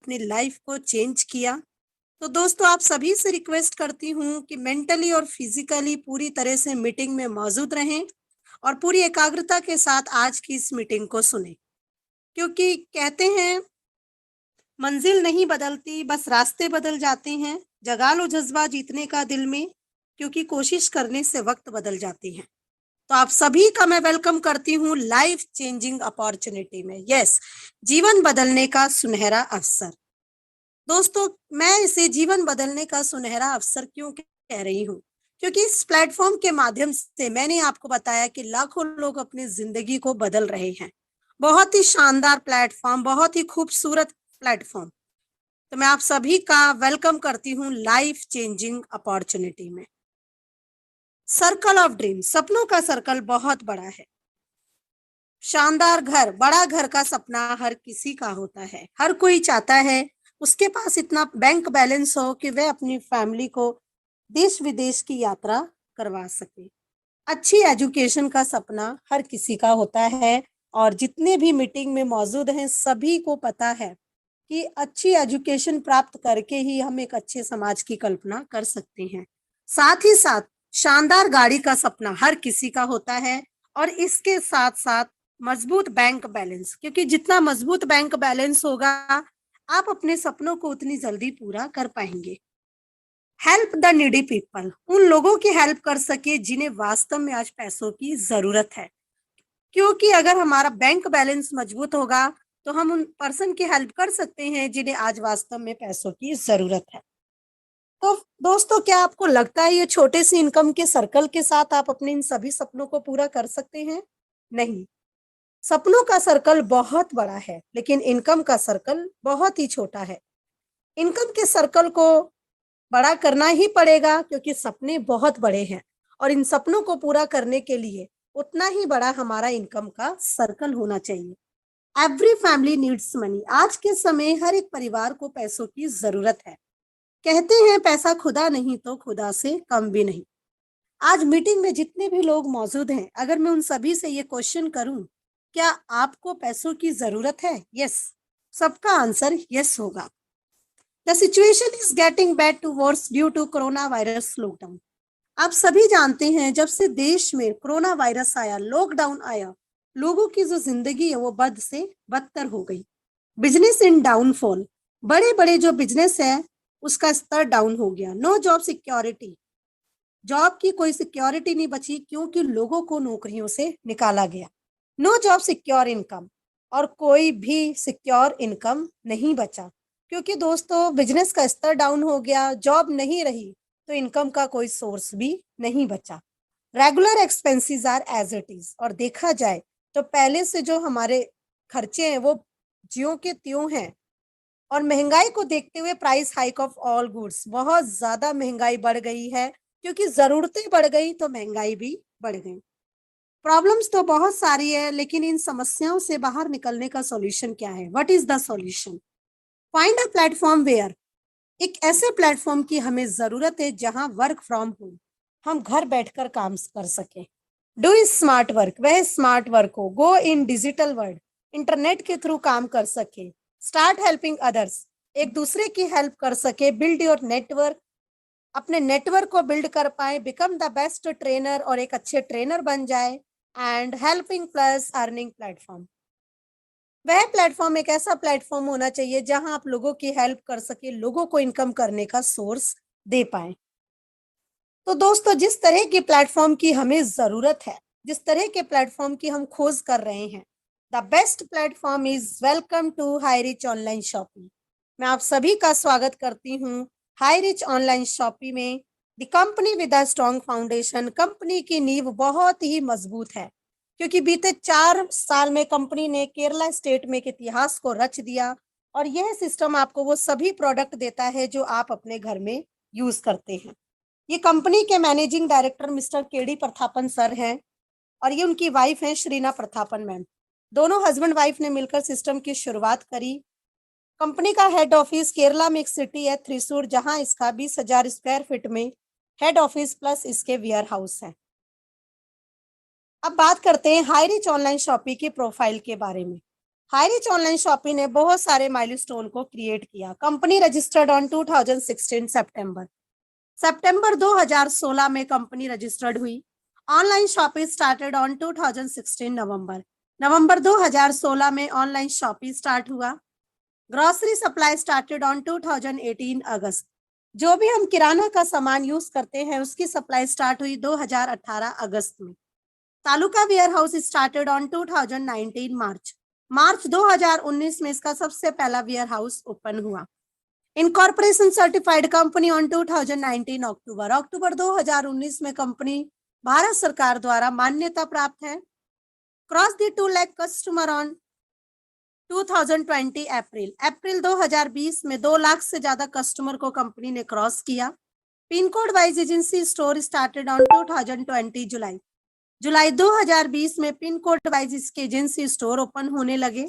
अपनी लाइफ को चेंज किया। तो दोस्तों, आप सभी से रिक्वेस्ट करती हूँ कि मेंटली और फिजिकली पूरी तरह से मीटिंग में मौजूद रहें और पूरी एकाग्रता के साथ आज की इस मीटिंग को सुने, क्योंकि कहते हैं मंजिल नहीं बदलती, बस रास्ते बदल जाते हैं। जगा लो जज्बा जीतने का दिल में, क्योंकि कोशिश करने से वक्त बदल जाती है। तो आप सभी का मैं वेलकम करती हूँ लाइफ चेंजिंग अपॉर्चुनिटी में। यस, जीवन बदलने का सुनहरा अवसर। दोस्तों, मैं इसे जीवन बदलने का सुनहरा अवसर क्यों कह रही हूँ? क्योंकि इस प्लेटफॉर्म के माध्यम से मैंने आपको बताया कि लाखों लोग अपनी जिंदगी को बदल रहे हैं। बहुत ही शानदार प्लेटफॉर्म, बहुत ही खूबसूरत प्लेटफॉर्म। तो मैं आप सभी का वेलकम करती हूँ लाइफ चेंजिंग अपॉर्चुनिटी में। सर्कल ऑफ ड्रीम, सपनों का सर्कल बहुत बड़ा है। शानदार घर, बड़ा घर का सपना हर किसी का होता है। हर कोई चाहता है उसके पास इतना बैंक बैलेंस हो कि वह अपनी फैमिली को देश विदेश की यात्रा करवा सके। अच्छी एजुकेशन का सपना हर किसी का होता है, और जितने भी मीटिंग में मौजूद हैं सभी को पता है कि अच्छी एजुकेशन प्राप्त करके ही हम एक अच्छे समाज की कल्पना कर सकते हैं। साथ ही साथ शानदार गाड़ी का सपना हर किसी का होता है, और इसके साथ साथ मजबूत बैंक बैलेंस, क्योंकि जितना मजबूत बैंक बैलेंस होगा आप अपने सपनों को उतनी जल्दी पूरा कर पाएंगे। हेल्प द नीडी पीपल, उन लोगों की हेल्प कर सके जिन्हें वास्तव में आज पैसों की जरूरत है। क्योंकि अगर हमारा बैंक बैलेंस मजबूत होगा तो हम उन पर्सन की हेल्प कर सकते हैं जिन्हें आज वास्तव में पैसों की जरूरत है। तो दोस्तों, क्या आपको लगता है ये छोटे से इनकम के सर्कल के साथ आप अपने इन सभी सपनों को पूरा कर सकते हैं? नहीं, सपनों का सर्कल बहुत बड़ा है, लेकिन इनकम का सर्कल बहुत ही छोटा है। इनकम के सर्कल को बड़ा करना ही पड़ेगा, क्योंकि सपने बहुत बड़े हैं और इन सपनों को पूरा करने के लिए उतना ही बड़ा हमारा इनकम का सर्कल होना चाहिए। एवरी फैमिली नीड्स मनी, आज के समय हर एक परिवार को पैसों की जरूरत है। कहते हैं पैसा खुदा नहीं तो खुदा से कम भी नहीं। आज मीटिंग में जितने भी लोग मौजूद हैं, अगर मैं उन सभी से ये क्वेश्चन करूं, क्या आपको पैसों की जरूरत है? यस, सबका आंसर यस होगा। The situation is getting bad to worse due to corona virus lockdown. आप सभी जानते हैं जब से देश में कोरोना वायरस आया, लॉकडाउन आया, लोगों की जो जिंदगी है वो बद से बदतर हो गई। बिजनेस इन डाउनफॉल, बड़े बड़े जो बिजनेस है उसका स्तर डाउन हो गया। नो जॉब सिक्योरिटी, जॉब की कोई सिक्योरिटी नहीं बची, क्योंकि लोगों को नौकरियों से निकाला गया। नो जॉब सिक्योर इनकम, और कोई भी सिक्योर इनकम नहीं बचा, क्योंकि दोस्तों बिजनेस का स्तर डाउन हो गया, जॉब नहीं रही तो इनकम का कोई सोर्स भी नहीं बचा। Regular expenses are as it is, और देखा जाए तो पहले से जो हमारे खर्चे हैं वो ज्यों के त्यों हैं। और महंगाई को देखते हुए price hike of all goods, बहुत ज्यादा महंगाई बढ़ गई है, क्योंकि जरूरतें बढ़ गई तो महंगाई भी बढ़ गई। प्रॉब्लम्स तो बहुत सारी है, लेकिन इन समस्याओं से बाहर निकलने का सॉल्यूशन क्या है? What is the solution? Find a platform where, एक ऐसे प्लेटफॉर्म की हमें जरूरत है जहां वर्क फ्रॉम होम, हम घर बैठकर काम कर सकें। डू स्मार्ट वर्क, वह स्मार्ट वर्क हो। गो इन डिजिटल वर्ल्ड, इंटरनेट के थ्रू काम कर सके। स्टार्ट हेल्पिंग अदर्स, एक दूसरे की हेल्प कर सके। बिल्ड योर नेटवर्क, अपने नेटवर्क को बिल्ड कर पाए। बिकम द बेस्ट ट्रेनर, और एक अच्छे ट्रेनर बन जाए। And helping plus earning platform, वह प्लेटफॉर्म एक ऐसा प्लेटफॉर्म होना चाहिए जहां आप लोगों की हेल्प कर सके, लोगों को इनकम करने का सोर्स दे पाए। तो दोस्तों, जिस तरह के प्लेटफॉर्म की हमें जरूरत है, जिस तरह के प्लेटफॉर्म की हम खोज कर रहे हैं, the best platform is welcome to Hi Rich online shopping. मैं आप सभी का स्वागत करती हूँ हाई रिच ऑनलाइन शॉपिंग में। The company with a strong foundation, company की नींव बहुत ही मजबूत है, क्योंकि बीते 4 साल में कंपनी ने केरला स्टेट में एक इतिहास को रच दिया। और यह सिस्टम आपको वो सभी प्रोडक्ट देता है जो आप अपने घर में यूज करते हैं। ये कंपनी के managing director mister KD Prathapan sir हैं, और ये उनकी वाइफ हैं श्रीना प्रथापन मैम। दोनों हस्बैंड वाइफ ने मिलकर सिस्टम की शुरुआत करी। कंपनी का हेड ऑफिस केरला में एक सिटी है थ्रिसूर, जहां इसका 20,000 स्क्वायर फीट में हेड ऑफिस प्लस इसके वेयर हाउस है। अब बात करते हैं हाई रिच ऑनलाइन शॉपिंग की प्रोफाइल के बारे में। हाईरिच ऑनलाइन शॉपिंग ने बहुत सारे माइलस्टोन को क्रिएट किया। कंपनी रजिस्टर्ड ऑन 2016 सितंबर 2016 में कंपनी रजिस्टर्ड हुई। ऑनलाइन शॉपिंग स्टार्टेड ऑन 2016 नवंबर 2016 में ऑनलाइन शॉपिंग स्टार्ट हुआ। ग्रोसरी सप्लाई स्टार्टेड ऑन 2018 अगस्त। जो भी हम किराना का सामान यूज करते हैं उसकी सप्लाई स्टार्ट हुई 2018 अगस्त में। Taluka warehouse started on 2019 March 2019 में इसका सबसे पहला वेयर हाउस ओपन हुआ। Incorporation certified company on 2019 October 2019 में कंपनी भारत सरकार द्वारा मान्यता प्राप्त है। Cross the 2 lakh customer on 2020 April 2020 में 2 लाख से ज्यादा कस्टमर को कंपनी ने क्रॉस किया। Pin code wise agency store started on 2020 जुलाई 2020 में पिन कोड वाइज इसके एजेंसी स्टोर ओपन होने लगे।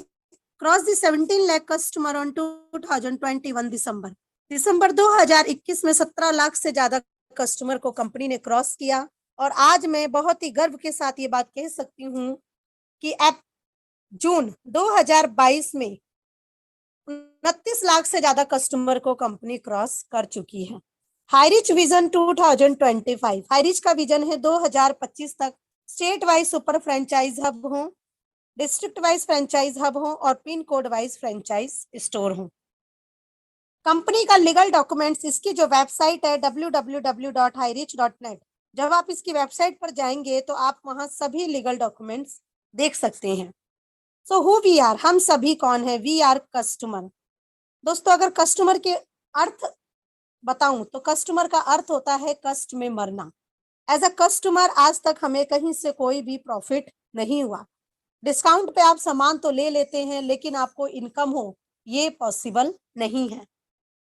Cross the 17 lakh customer on 2021 दिसंबर 2021 में 17 लाख से ज्यादा कस्टमर को कंपनी ने क्रॉस किया। और आज मैं बहुत ही गर्व के साथ ये बात कह सकती हूँ कि जून 2022 में 29 लाख से ज्यादा कस्टमर को कंपनी क्रॉस कर चुकी है। हाईरिच विजन 2025, हाईरिच का विजन है 2025 तक state wise super franchise hub हो, डिस्ट्रिक्ट वाइज फ्रेंचाइज हब हो और pin code wise franchise store हो। कंपनी का लीगल डॉक्यूमेंट्स, इसकी जो वेबसाइट है www.hirich.net, जब आप इसकी वेबसाइट पर जाएंगे तो आप वहां सभी लीगल डॉक्यूमेंट्स देख सकते हैं। सो हु वी आर, हम सभी कौन है? We are customer. दोस्तों अगर कस्टमर के अर्थ बताऊं तो कस्टमर का अर्थ होता है कष्ट में मरना। एज अ कस्टमर आज तक हमें कहीं से कोई भी प्रॉफिट नहीं हुआ। डिस्काउंट पे आप सामान तो ले लेते हैं लेकिन आपको इनकम हो ये पॉसिबल नहीं है।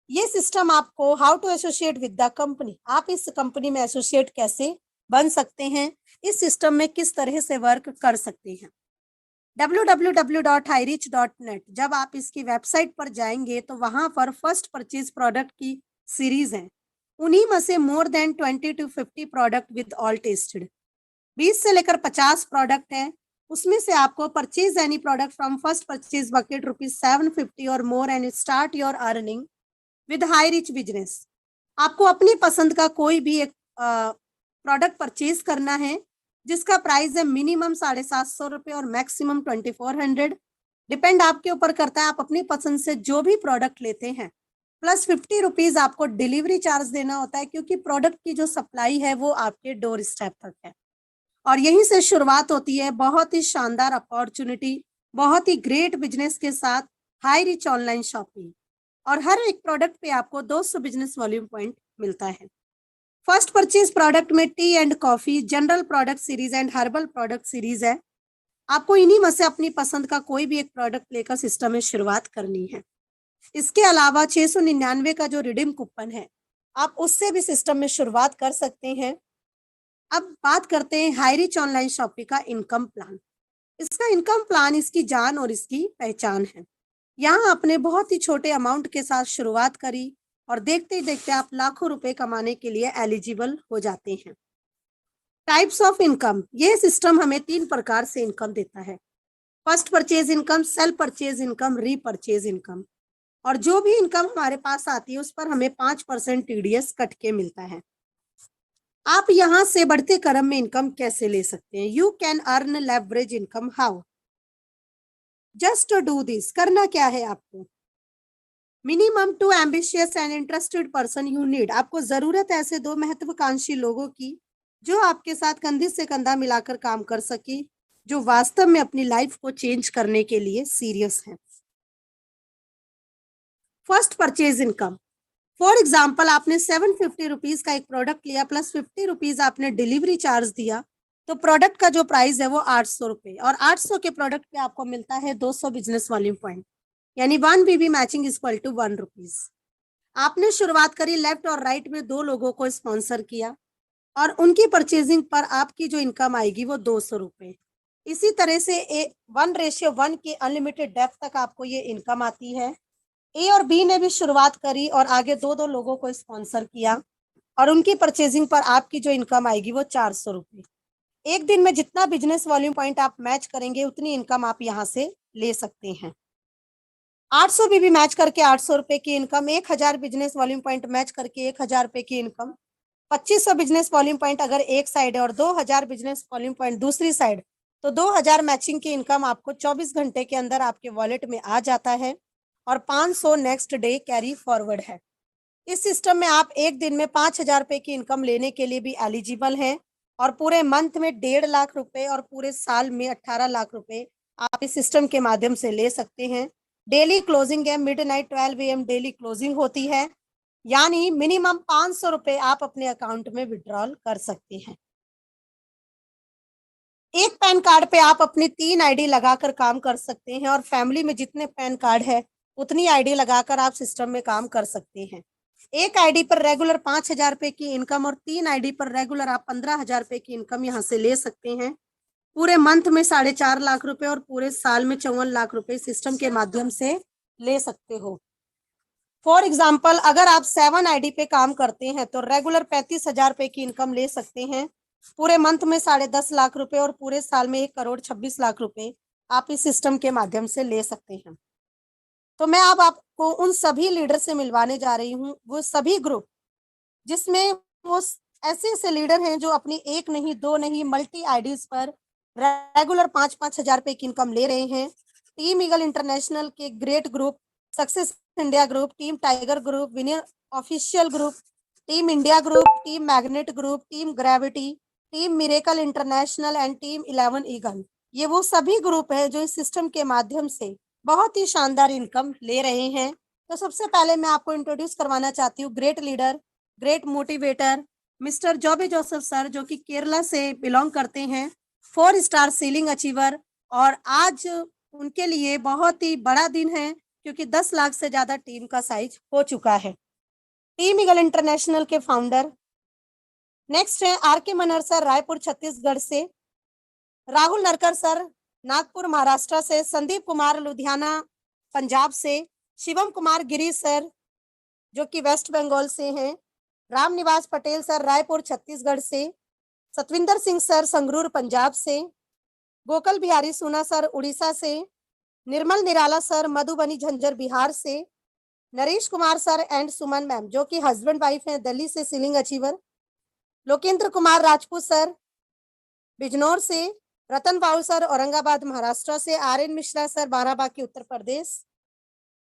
ये सिस्टम आपको how to associate with the company, आप इस कंपनी में एसोसिएट कैसे बन सकते हैं, इस सिस्टम में किस तरह से वर्क कर सकते हैं। www.hirich.net, जब आप इसकी वेबसाइट पर जाएंगे तो वहां पर फर्स्ट परचेज प्रोडक्ट की सीरीज है। उन्हीं में से more than 20 to 50 product with all tested, 20 से लेकर 50 प्रोडक्ट है। उसमें से आपको purchase any product from first purchase bucket ₹750 और more and start your earning with Highrich business. आपको अपनी पसंद का कोई भी एक प्रोडक्ट परचेज करना है जिसका प्राइस है मिनिमम ₹750 और मैक्सिमम 2400। डिपेंड आपके ऊपर करता है, आप अपनी पसंद से जो भी प्रोडक्ट लेते हैं प्लस ₹50 आपको डिलीवरी चार्ज देना होता है, क्योंकि प्रोडक्ट की जो सप्लाई है वो आपके डोर स्टेप तक है। और यहीं से शुरुआत होती है बहुत ही शानदार अपॉर्चुनिटी, बहुत ही ग्रेट बिजनेस के साथ हाईरिच ऑनलाइन शॉपिंग। और हर एक प्रोडक्ट पे आपको 200 बिजनेस वॉल्यूम पॉइंट मिलता है। फर्स्ट परचेज प्रोडक्ट में T and coffee, general product series and herbal product series है। आपको इन्हीं में से अपनी पसंद का कोई भी एक प्रोडक्ट लेकर सिस्टम में शुरुआत करनी है। इसके अलावा 699 का जो रिडीम कूपन है आप उससे भी सिस्टम में शुरुआत कर सकते हैं। अब बात करते हैं हाईरिच ऑनलाइन शॉपिंग का इनकम प्लान। इसका इनकम प्लान इसकी जान और इसकी पहचान है। यहाँ आपने बहुत ही छोटे अमाउंट के साथ शुरुआत करी और देखते ही देखते आप लाखों रुपए कमाने के लिए एलिजिबल हो जाते हैं। टाइप्स ऑफ इनकम, ये सिस्टम हमें 3 प्रकार से इनकम देता है। First purchase income, cell purchase income, repurchase income. और जो भी इनकम हमारे पास आती है उस पर हमें 5% टीडीएस कट के मिलता है। आप यहाँ से बढ़ते क्रम में इनकम कैसे ले सकते हैं? You can earn leverage income how? Just do this, करना क्या है आपको? Minimum 2 ambitious and interested person you need, आपको जरूरत है ऐसे 2 महत्वाकांक्षी लोगों की जो आपके साथ कंधे से कंधा मिलाकर काम कर सके, जो वास्तव में अपनी लाइफ को चेंज करने के लिए सीरियस हैं। First purchase income, for example आपने ₹750 का एक प्रोडक्ट लिया प्लस ₹50 आपने डिलीवरी चार्ज दिया, तो प्रोडक्ट का जो प्राइस है वो ₹800 और 800 के प्रोडक्ट पे आपको मिलता है 200 बिजनेस वॉल्यूम पॉइंट, यानी 1 BB मैचिंग इक्वल टू ₹1। आपने शुरुआत करी, लेफ्ट और राइट में 2 लोगों को स्पॉन्सर किया और उनकी परचेजिंग पर आपकी जो इनकम आएगी वो ₹200। इसी तरह से 1:1 के अनलिमिटेड डेप्थ तक आपको ये इनकम आती है। ए और बी ने भी शुरुआत करी और आगे 2 लोगों को स्पॉन्सर किया और उनकी परचेजिंग पर आपकी जो इनकम आएगी वो ₹400। एक दिन में जितना बिजनेस वॉल्यूम पॉइंट आप मैच करेंगे उतनी इनकम आप यहाँ से ले सकते हैं। 800 बीबी मैच करके 800 रुपए की income, 1000 business volume point match करके 1000 रुपए की इनकम, 2500 बिजनेस वॉल्यूम पॉइंट अगर एक साइड है और 2000 बिजनेस वॉल्यूम पॉइंट दूसरी साइड, तो 2000 मैचिंग की इनकम आपको 24 घंटे के अंदर आपके वॉलेट में आ जाता है और 500 नेक्स्ट डे कैरी फॉरवर्ड है। इस सिस्टम में आप एक दिन में 5000 रुपए की इनकम लेने के लिए भी एलिजिबल हैं और पूरे मंथ में 1.5 लाख रुपए और पूरे साल में 18 लाख रुपए आप इस सिस्टम के माध्यम से ले सकते हैं। डेली क्लोजिंग है, मिडनाइट 12 AM डेली क्लोजिंग होती है, यानी मिनिमम 500 रुपए आप अपने अकाउंट में विड्रॉल कर सकते हैं। एक पैन कार्ड पे आप अपनी 3 आईडी लगाकर काम कर सकते हैं और फैमिली में जितने पैन कार्ड है उतनी आईडी लगाकर आप सिस्टम में काम कर सकते हैं। एक आईडी पर रेगुलर 5000 रुपए की इनकम और 3 आईडी पर रेगुलर आप 15,000 रुपए की इनकम यहाँ से ले सकते हैं। पूरे मंथ में 4.5 लाख रुपए और पूरे साल में 54 लाख रुपए सिस्टम के माध्यम से ले सकते हो। फॉर एग्जाम्पल, अगर आप 7 आईडी पे काम करते हैं तो रेगुलर 35,000 रुपए की इनकम ले सकते हैं। पूरे मंथ में 10.5 लाख रुपए और पूरे साल में 1,26,00,000 रुपए आप इस सिस्टम के माध्यम से ले सकते हैं। तो मैं अब आपको उन सभी लीडर से मिलवाने जा रही हूँ, वो सभी ग्रुप जिसमें वो ऐसे ऐसे लीडर हैं जो अपनी एक नहीं, दो नहीं, मल्टी आईडीज पर रेगुलर 5-5 हजार रुपए की इनकम ले रहे हैं। टीम ईगल इंटरनेशनल के great group, success India group, team tiger group, winner official group, team India group, team magnet group, team gravity, team miracle international and team 11 eagle, ये वो सभी ग्रुप है जो इस सिस्टम के माध्यम से बहुत ही शानदार इनकम ले रहे हैं। तो सबसे पहले मैं आपको इंट्रोड्यूस करवाना चाहती हूँ great leader, great motivator mister Joby Joseph sir, जो कि केरला से बिलोंग करते हैं, 4 स्टार सीलिंग अचीवर। और आज उनके लिए बहुत ही बड़ा दिन है क्योंकि 10 लाख से ज्यादा टीम का साइज हो चुका है। टीम ईगल इंटरनेशनल के फाउंडर। नेक्स्ट है आर के मनहर सर, रायपुर छत्तीसगढ़ से, राहुल नरकर सर, नागपुर महाराष्ट्र से, संदीप कुमार लुधियाना पंजाब से, शिवम कुमार गिरी सर जो कि वेस्ट बंगाल से हैं, राम निवास पटेल सर, रायपुर छत्तीसगढ़ से, सतविंदर सिंह सर, संगरूर पंजाब से, गोकल बिहारी सोना सर, उड़ीसा से, निर्मल निराला सर, मधुबनी झंझर बिहार से, Naresh Kumar sir and Suman ma'am जो कि हस्बैंड वाइफ हैं, दिल्ली से ceiling achiever, Lokendra Kumar Rajput sir Bijnor से, रतन पाल सर औरंगाबाद महाराष्ट्र से, RN. Mishra sir Barabanki Uttar Pradesh,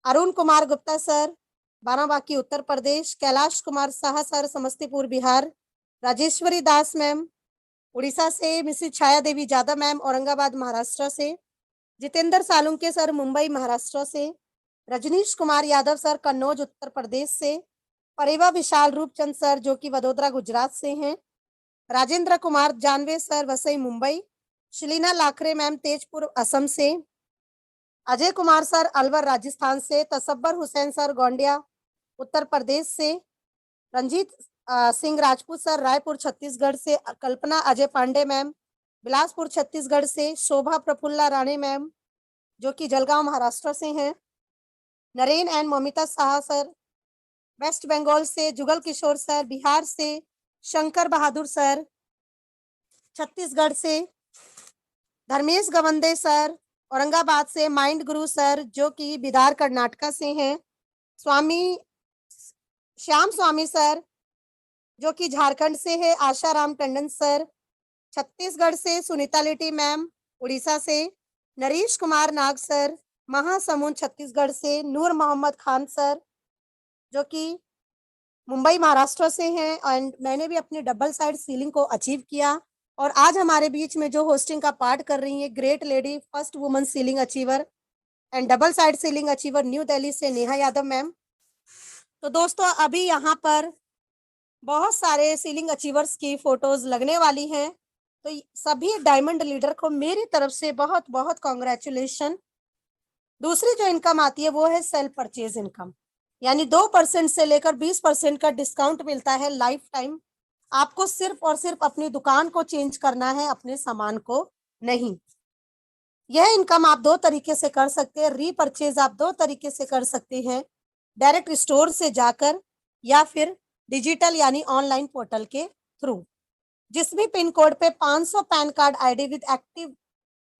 Arun Kumar Gupta sir Barabanki Uttar Pradesh, Kailash Kumar Saha sir Samastipur Bihar, Rajeshwari दास मैम उड़ीसा से, मिसेस छाया देवी जादव मैम औरंगाबाद महाराष्ट्र से, जितेंद्र सालुंके सर मुंबई महाराष्ट्र से, रजनीश कुमार यादव सर कन्नौज उत्तर प्रदेश से, परिवा विशाल रूपचंद सर जो कि वडोदरा गुजरात से हैं, राजेंद्र कुमार जानवे सर वसई मुंबई, शलीना लाखरे मैम तेजपुर असम से, अजय कुमार सर अलवर राजस्थान से, तसब्बर हुसैन सर गोंडिया उत्तर प्रदेश से, रंजीत सिंह राजपूत सर रायपुर छत्तीसगढ़ से, कल्पना अजय पांडे मैम बिलासपुर छत्तीसगढ़ से, शोभा प्रफुल्ला राणे मैम जो कि जलगांव महाराष्ट्र से हैं, नरेन एंड ममिता साहा सर वेस्ट बंगाल से, जुगल किशोर सर बिहार से, शंकर बहादुर सर छत्तीसगढ़ से, धर्मेश गवंदे सर औरंगाबाद से, माइंड गुरु सर जो कि बिदार कर्नाटका से हैं, स्वामी श्याम स्वामी सर जो कि झारखंड से है, आशा राम टंडन सर छत्तीसगढ़ से, सुनीता लिटी मैम उड़ीसा से, नरेश कुमार नाग सर महासमुंद छत्तीसगढ़ से, नूर मोहम्मद खान सर जो कि मुंबई महाराष्ट्र से हैं एंड मैंने भी अपनी डबल साइड सीलिंग को अचीव किया। और आज हमारे बीच में जो होस्टिंग का पार्ट कर रही है great lady first woman ceiling achiever and double side ceiling achiever new Delhi से नेहा यादव मैम। तो दोस्तों अभी यहाँ पर बहुत सारे सीलिंग अचीवर्स की फोटोज लगने वाली हैं, तो सभी डायमंड लीडर को मेरी तरफ से बहुत बहुत कॉन्ग्रेचुलेशन। दूसरी जो इनकम आती है वो है सेल्फ परचेज इनकम, यानी 2% से लेकर 20% का डिस्काउंट मिलता है लाइफ टाइम। आपको सिर्फ और सिर्फ अपनी दुकान को चेंज करना है, अपने सामान को नहीं। यह इनकम आप 2 तरीके से कर सकते हैं। रीपरचेज आप 2 तरीके से कर सकते हैं, डायरेक्ट स्टोर से जाकर या फिर डिजिटल यानी ऑनलाइन पोर्टल के थ्रू। जिस भी पिन कोड पे 500 pan card ID with active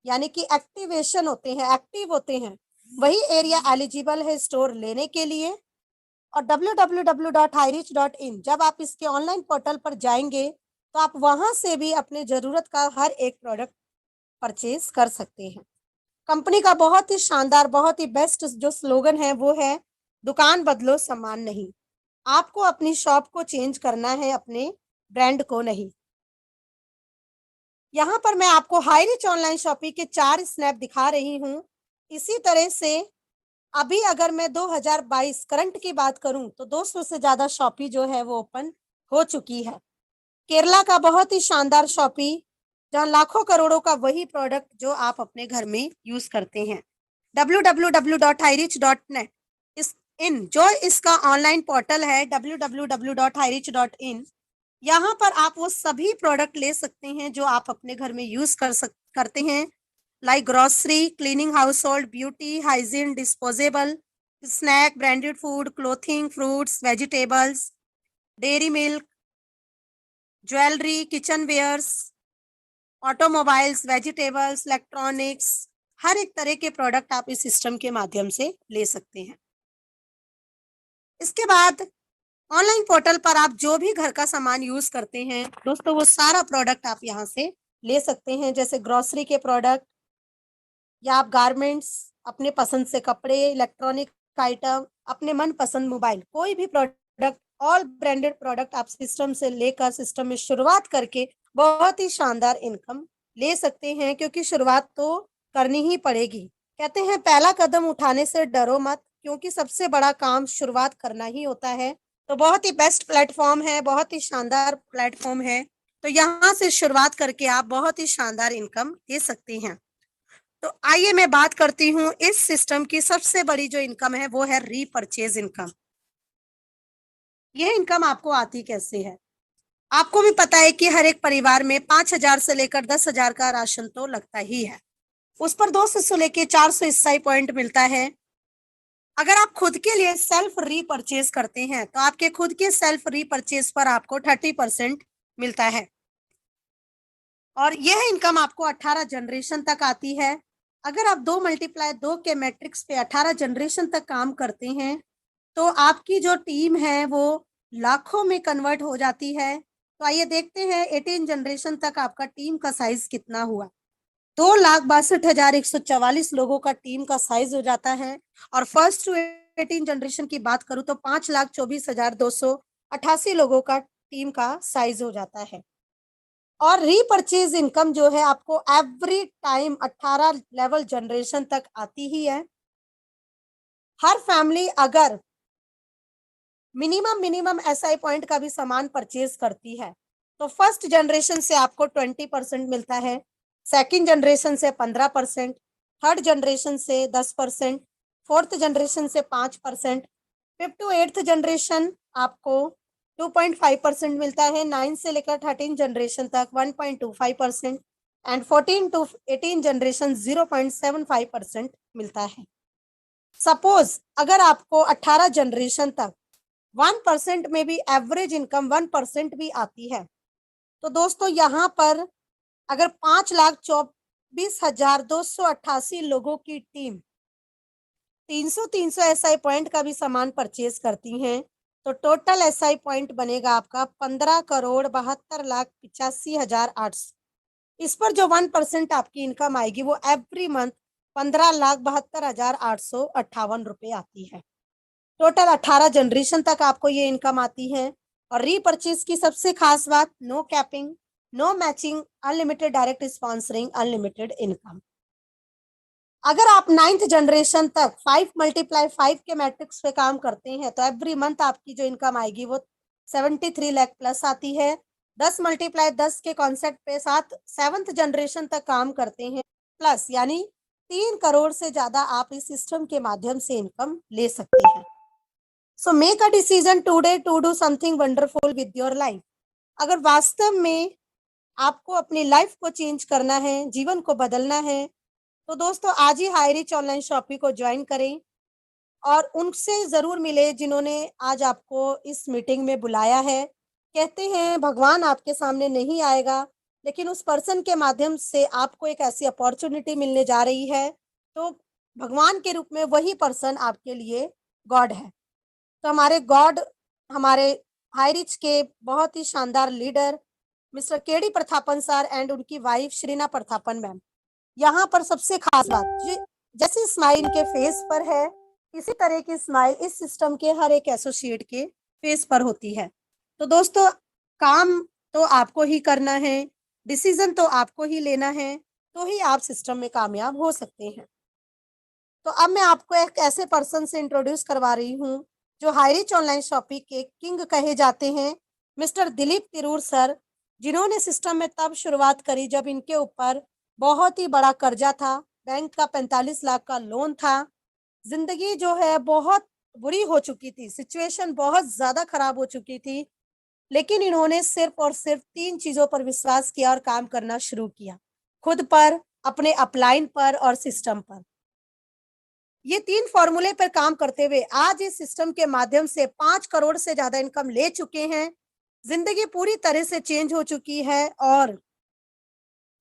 यानी कि एक्टिवेशन होते हैं, एक्टिव होते हैं, वही एरिया एलिजिबल है स्टोर लेने के लिए। और www.highreach.in जब आप इसके ऑनलाइन पोर्टल पर जाएंगे तो आप वहां से भी अपने जरूरत का हर एक प्रोडक्ट परचेज कर सकते हैं। कंपनी का बहुत ही शानदार, बहुत ही बेस्ट जो स्लोगन है वो है, दुकान बदलो सामान नहीं। आपको अपनी शॉप को चेंज करना है, अपने ब्रांड को नहीं। यहाँ पर मैं आपको हाई रिच ऑनलाइन शॉपिंग के 4 स्नैप दिखा रही हूँ। इसी तरह से अभी अगर मैं 2022 करंट की बात करूं तो 200 से ज्यादा शॉपी जो है वो ओपन हो चुकी है। केरला का बहुत ही शानदार शॉपी, जहां लाखों करोड़ों का वही प्रोडक्ट जो आप अपने घर में यूज करते हैं। www.highreach.net इस इन जो इसका ऑनलाइन पोर्टल है www.highreach.in, यहाँ पर आप वो सभी प्रोडक्ट ले सकते हैं जो आप अपने घर में यूज करते हैं, like grocery, cleaning, household, beauty, hygiene, disposable, snack, branded food, clothing, fruits, vegetables, dairy milk, jewellery, kitchen wares, automobiles, vegetables, electronics, हर एक तरह के प्रोडक्ट आप इस सिस्टम के माध्यम से ले सकते हैं। इसके बाद ऑनलाइन पोर्टल पर आप जो भी घर का सामान यूज करते हैं दोस्तों, वो सारा प्रोडक्ट आप यहाँ से ले सकते हैं, जैसे ग्रोसरी के प्रोडक्ट या आप गारमेंट्स, अपने पसंद से कपड़े, इलेक्ट्रॉनिक आइटम, अपने मन पसंद मोबाइल, कोई भी प्रोडक्ट, ऑल ब्रांडेड प्रोडक्ट आप सिस्टम से लेकर सिस्टम में शुरुआत करके बहुत ही शानदार इनकम ले सकते हैं, क्योंकि शुरुआत तो करनी ही पड़ेगी। कहते हैं पहला कदम उठाने से डरो मत, क्योंकि सबसे बड़ा काम शुरुआत करना ही होता है। तो बहुत ही बेस्ट प्लेटफॉर्म है, बहुत ही शानदार प्लेटफॉर्म है। तो यहाँ से शुरुआत करके आप बहुत ही शानदार इनकम दे सकते हैं। तो आइए मैं बात करती हूँ इस सिस्टम की सबसे बड़ी जो इनकम है वो है रीपरचेज इनकम। यह इनकम आपको आती कैसे है? आपको भी पता है कि हर एक परिवार में 5,000 से लेकर 10,000 का राशन तो लगता ही है। उस पर 200 से लेकर 400 ईसाई पॉइंट मिलता है। अगर आप खुद के लिए सेल्फ रीपरचेज करते हैं तो आपके खुद के सेल्फ रीपरचेज पर आपको 30% मिलता है। और यह इनकम आपको 18 जनरेशन तक आती है। अगर आप 2 × 2 के मैट्रिक्स पे 18 जनरेशन तक काम करते हैं तो आपकी जो टीम है वो लाखों में कन्वर्ट हो जाती है। तो आइए देखते हैं 18 जनरेशन तक आपका टीम का साइज कितना हुआ। 2,62,144 लोगों का टीम का साइज हो जाता है। और फर्स्ट टू 18 जनरेशन की बात करूं तो 5,24,288 लोगों का टीम का साइज हो जाता है। और रीपरचेज इनकम जो है आपको एवरी टाइम 18 लेवल जनरेशन तक आती ही है। हर फैमिली अगर मिनिमम एसआई पॉइंट का भी सामान परचेज करती है तो फर्स्ट जनरेशन से आपको 20% मिलता है, सेकंड जनरेशन से 15%, थर्ड जनरेशन से 10%, फोर्थ जनरेशन से 5%, फिफ्थ टू एट्थ जनरेशन आपको 2.5% मिलता है, 9 से लेकर 13 जनरेशन तक 1.25% एंड 14 टू 18 जनरेशन 0.75% मिलता है। सपोज अगर आपको 18 जनरेशन तक 1% में भी एवरेज इनकम 1% भी आती है तो दोस्तों यहाँ पर अगर 5,24,288 लोगों की टीम 300 एसआई पॉइंट का भी सामान परचेज करती हैं तो टोटल एसआई पॉइंट बनेगा आपका 15,72,85,800। इस पर जो 1% आपकी इनकम आएगी वो एवरी मंथ 15,72,858 रुपए आती है। टोटल 18 जनरेशन तक आपको ये इनकम आती है। और रीपरचेज की सबसे खास बात, no capping, no matching, unlimited direct sponsoring, unlimited income. अगर आप 9th जनरेशन तक 5 × 5 के मैट्रिक्स पे काम करते हैं तो एवरी मंथ आपकी जो इनकम आएगी वो 73 लाख प्लस आती है। 10 × 10 के कॉन्सेप्ट पे 7th जनरेशन तक काम करते हैं प्लस, यानी 3 करोड़ से ज्यादा आप इस सिस्टम के माध्यम से इनकम ले सकते हैं। So make a decision today to do something wonderful with your life. अगर वास्तव में आपको अपनी लाइफ को चेंज करना है, जीवन को बदलना है, तो दोस्तों आज ही हाई रिच ऑनलाइन शॉपिंग को ज्वाइन करें और उनसे जरूर मिले जिन्होंने आज आपको इस मीटिंग में बुलाया है। कहते हैं भगवान आपके सामने नहीं आएगा, लेकिन उस पर्सन के माध्यम से आपको एक ऐसी अपॉर्चुनिटी मिलने जा रही है, तो भगवान के रूप में वही पर्सन आपके लिए गॉड है। तो हमारे गॉड, हमारे हाई रिच के बहुत ही शानदार leader mister KD Prathapan sir and उनकी वाइफ श्रीना प्रथापन मैम। यहाँ पर सबसे खास बात, जैसी स्माइल इनके फेस पर है, इसी तरह की स्माइल इस सिस्टम के हर एक एसोसिएट के फेस पर होती है। तो दोस्तों, काम तो आपको ही करना है, डिसीजन तो आपको ही लेना है, तो ही आप सिस्टम में कामयाब हो सकते हैं। तो अब मैं आपको एक ऐसे पर्सन से इंट्रोड्यूस करवा रही हूँ जो हाई रिच ऑनलाइन शॉपिंग के किंग कहे जाते हैं, मिस्टर दिलीप तिरूर सर, जिन्होंने सिस्टम में तब शुरुआत करी जब इनके ऊपर बहुत ही बड़ा कर्जा था, बैंक का 45 लाख का लोन था, जिंदगी जो है बहुत बुरी हो चुकी थी, सिचुएशन बहुत ज्यादा खराब हो चुकी थी। लेकिन इन्होंने सिर्फ और सिर्फ 3 चीजों पर विश्वास किया और काम करना शुरू किया, खुद पर, अपने अपलाइन पर और सिस्टम पर। ये 3 फॉर्मूले पर काम करते हुए आज इस सिस्टम के माध्यम से 5 करोड़ से ज्यादा इनकम ले चुके हैं। जिंदगी पूरी तरह से चेंज हो चुकी है और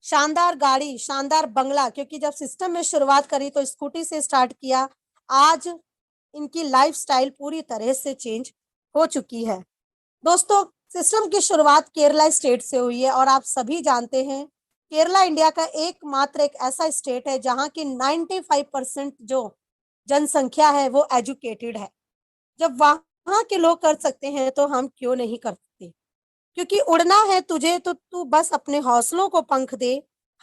शानदार गाड़ी, शानदार बंगला, क्योंकि जब सिस्टम में शुरुआत करी तो स्कूटी से स्टार्ट किया, आज इनकी लाइफस्टाइल पूरी तरह से चेंज हो चुकी है। दोस्तों, सिस्टम की शुरुआत केरला स्टेट से हुई है और आप सभी जानते हैं केरला इंडिया का एकमात्र एक ऐसा स्टेट है जहां की 95% जो जनसंख्या है वो एजुकेटेड है। जब वहां के लोग कर सकते हैं तो हम क्यों नहीं कर सकते? क्योंकि उड़ना है तुझे तो तू बस अपने हौसलों को पंख दे,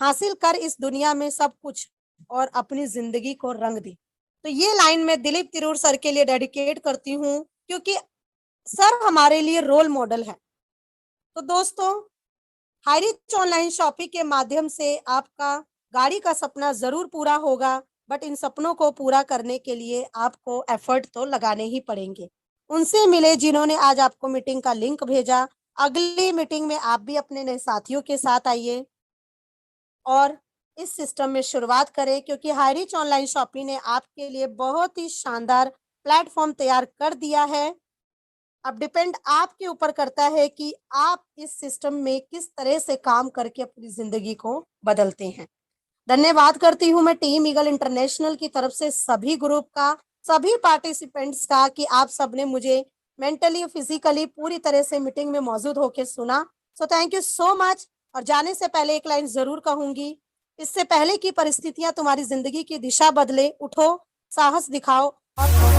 हासिल कर इस दुनिया में सब कुछ और अपनी जिंदगी को रंग दे। तो ये लाइन मैं दिलीप तिरूर सर के लिए डेडिकेट करती हूँ, क्योंकि सर हमारे लिए रोल मॉडल है। तो दोस्तों, हाई रिच ऑनलाइन शॉपिंग के माध्यम से आपका गाड़ी का सपना जरूर पूरा होगा, बट इन सपनों को पूरा करने के लिए आपको एफर्ट तो लगाने ही पड़ेंगे। उनसे मिले जिन्होंने आज आपको मीटिंग का लिंक भेजा। अगली मीटिंग में आप भी अपने नए साथियों के साथ आइए और इस सिस्टम में शुरुआत करें, क्योंकि हाई रिच ऑनलाइन शॉपिंग ने आपके लिए बहुत ही शानदार प्लेटफॉर्म तैयार कर दिया है। अब डिपेंड आपके ऊपर करता है कि आप इस सिस्टम में किस तरह से काम करके अपनी जिंदगी को बदलते हैं। धन्यवाद करती हूं मैं टीम ईगल इंटरनेशनल की तरफ से सभी ग्रुप का, सभी पार्टिसिपेंट्स का, कि आप सबने मुझे मेंटली फिजिकली पूरी तरह से मीटिंग में मौजूद होकर सुना। So thank you so much. और जाने से पहले एक लाइन जरूर कहूंगी, इससे पहले की परिस्थितियां तुम्हारी जिंदगी की दिशा बदले, उठो, साहस दिखाओ और